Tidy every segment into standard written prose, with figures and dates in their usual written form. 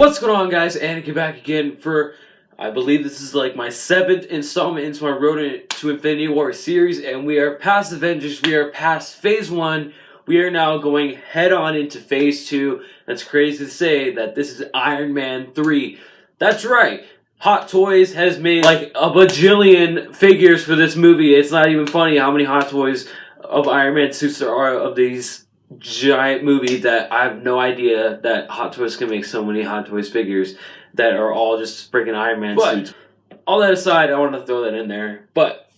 What's going on, guys? Anakin back again for, I believe this is like my 7th installment into my Road to Infinity War series, and we are past Avengers, we are past Phase 1, we are now going head on into Phase 2. That's crazy to say that this is Iron Man 3. That's right, Hot Toys has made like a bajillion figures for this movie. It's not even funny how many Hot Toys of Iron Man suits there are of these giant movie that I have no idea that Hot Toys can make so many Hot Toys figures that are all just freaking Iron Man suits. All that aside, I want to throw that in there. But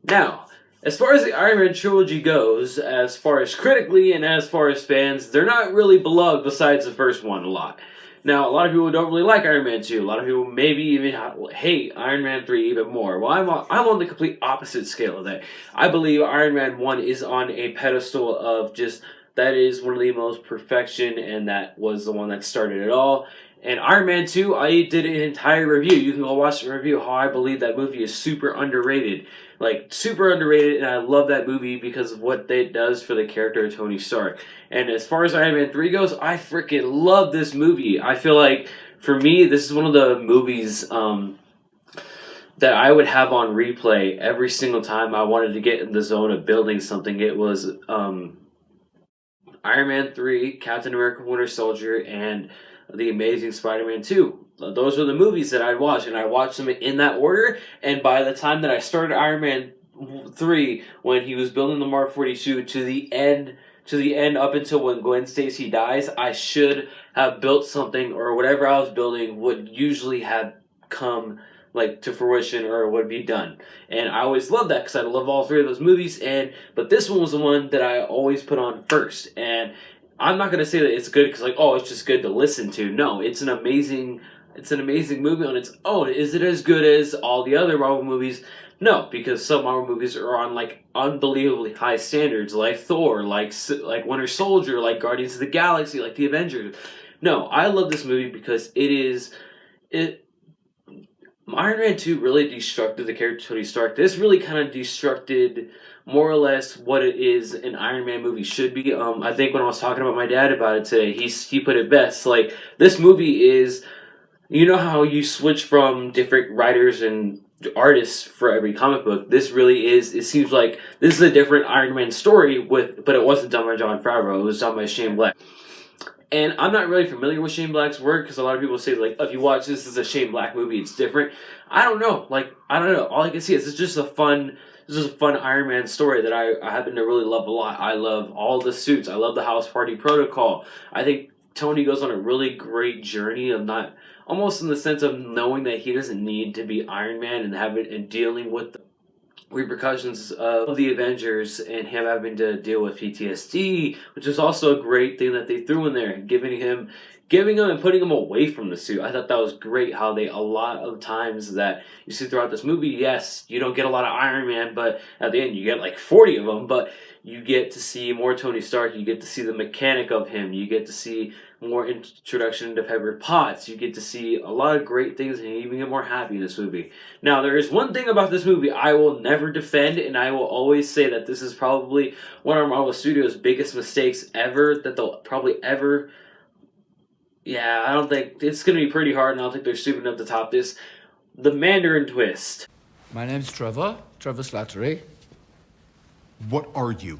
now, as far as the Iron Man trilogy goes, as far as critically and as far as fans, they're not really beloved besides the first one a lot. Now, a lot of people don't really like Iron Man 2. A lot of people maybe even hate Iron Man 3 even more. Well, I'm on the complete opposite scale of that. I believe Iron Man 1 is on a pedestal of just, that is one of the most perfection, and that was the one that started it all. And Iron Man 2, I did an entire review. You can go watch the review how I believe that movie is super underrated. Like, super underrated, and I love that movie because of what it does for the character of Tony Stark. And as far as Iron Man 3 goes, I freaking love this movie. I feel like, for me, this is one of the movies that I would have on replay every single time I wanted to get in the zone of building something. It was Iron Man 3, Captain America Winter Soldier, and The Amazing Spider-Man 2. Those are the movies that I'd watch, and I watched them in that order, and by the time that I started Iron Man 3, when he was building the Mark 42 to the end up until when Gwen Stacy dies, I should have built something, or whatever I was building would usually have come like to fruition or would be done. And I always loved that because I love all three of those movies, but this one was the one that I always put on first. And I'm not going to say that it's good because, like, oh, it's just good to listen to. No, it's an amazing movie on its own. Is it as good as all the other Marvel movies? No, because some Marvel movies are on, like, unbelievably high standards, like Thor, like Winter Soldier, like Guardians of the Galaxy, like the Avengers. No, I love this movie because Iron Man 2 really destructed the character Tony Stark. This really kind of destructed more or less what it is an Iron Man movie should be. I think when I was talking about my dad about it today, he put it best. Like, this movie is, you know how you switch from different writers and artists for every comic book? This really is, it seems like this is a different Iron Man story, but it wasn't done by Jon Favreau, it was done by Shane Black. And I'm not really familiar with Shane Black's work, because a lot of people say, like, if you watch this as a Shane Black movie, it's different. I don't know. All I can see is it's just a fun Iron Man story that I happen to really love a lot. I love all the suits. I love the House Party Protocol. I think Tony goes on a really great journey of not, almost in the sense of knowing that he doesn't need to be Iron Man and dealing with the repercussions of the Avengers and him having to deal with PTSD, which is also a great thing that they threw in there, giving him and putting him away from the suit. I thought that was great how a lot of times that you see throughout this movie, yes, you don't get a lot of Iron Man, but at the end you get like 40 of them, but you get to see more Tony Stark, you get to see the mechanic of him, you get to see more introduction into Pepper Potts, you get to see a lot of great things, and you even get more happy in this movie. Now, there is one thing about this movie I will never defend, and I will always say that this is probably one of Marvel Studios' biggest mistakes ever, that they'll probably ever... Yeah, I don't think... It's going to be pretty hard, and I don't think they're stupid enough to top this. The Mandarin twist. My name's Trevor Slattery. What are you?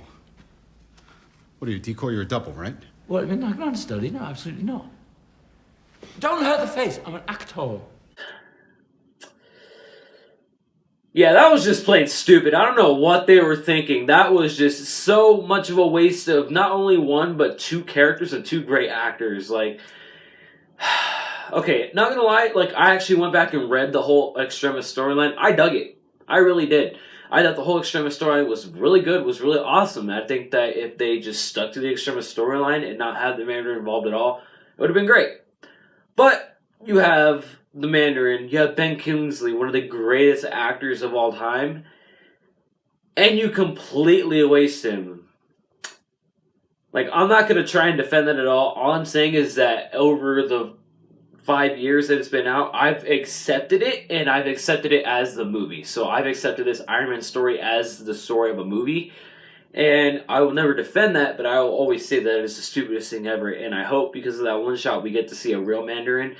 What are you, decoy? You're a double, right? Well, I mean, not a study. No, absolutely not. Don't hurt the face. I'm an actor. Yeah, that was just plain stupid. I don't know what they were thinking. That was just so much of a waste of not only one, but two characters and two great actors. Like, okay, not gonna lie, like, I actually went back and read the whole Extremis storyline. I dug it. I really did. I thought the whole Extremis story was really good, was really awesome. I think that if they just stuck to the Extremis storyline and not have the Mandarin involved at all, it would have been great. But you have the Mandarin, you have Ben Kingsley, one of the greatest actors of all time, and you completely waste him. Like, I'm not going to try and defend that at all. All I'm saying is that over the 5 years that it's been out, I've accepted it, and I've accepted it as the movie. So I've accepted this Iron Man story as the story of a movie, And I will never defend that, but I will always say that it's the stupidest thing ever. And I hope because of that one shot we get to see a real Mandarin.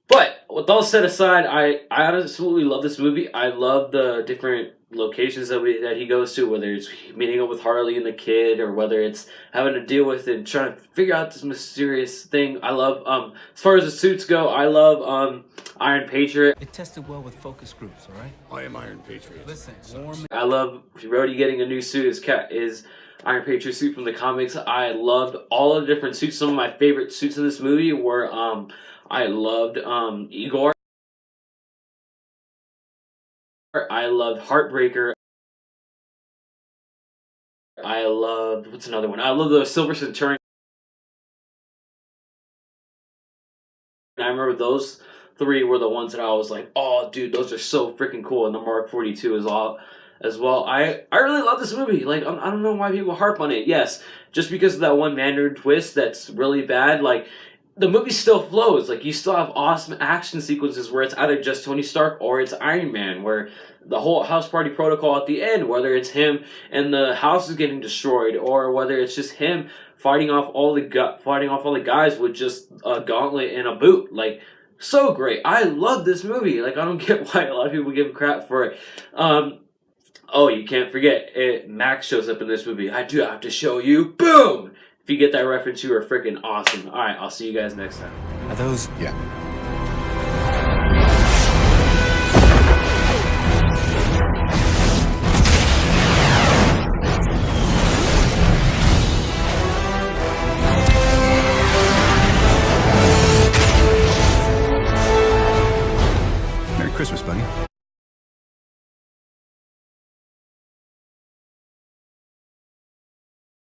But with all said aside, I absolutely love this movie. I love the different locations that he goes to, whether it's meeting up with Harley and the kid, or whether it's having to deal with and trying to figure out this mysterious thing. I love as far as the suits go, I love Iron Patriot. It tested well with focus groups, all right? I am Iron Patriot. Listen, warm. I love Rhodey getting a new suit. Is Iron Patriot suit from the comics. I loved all the different suits. Some of my favorite suits in this movie were I loved Igor. I loved Heartbreaker. I loved, what's another one? I love the Silver Centurion. And I remember those three were the ones that I was like, oh, dude, those are so freaking cool. And the Mark 42 is all as well. I really love this movie. Like, I don't know why people harp on it. Yes, just because of that one Mandarin twist that's really bad. Like, the movie still flows. Like, you still have awesome action sequences where it's either just Tony Stark or it's Iron Man, where the whole house party protocol at the end, whether it's him and the house is getting destroyed, or whether it's just him fighting off all the guys with just a gauntlet and a boot. Like, so great. I love this movie. Like, I don't get why a lot of people give him crap for it. Oh, you can't forget it. Max shows up in this movie. I do have to show you. Boom! If you get that reference, you are freaking awesome. All right, I'll see you guys next time. Are those Yeah.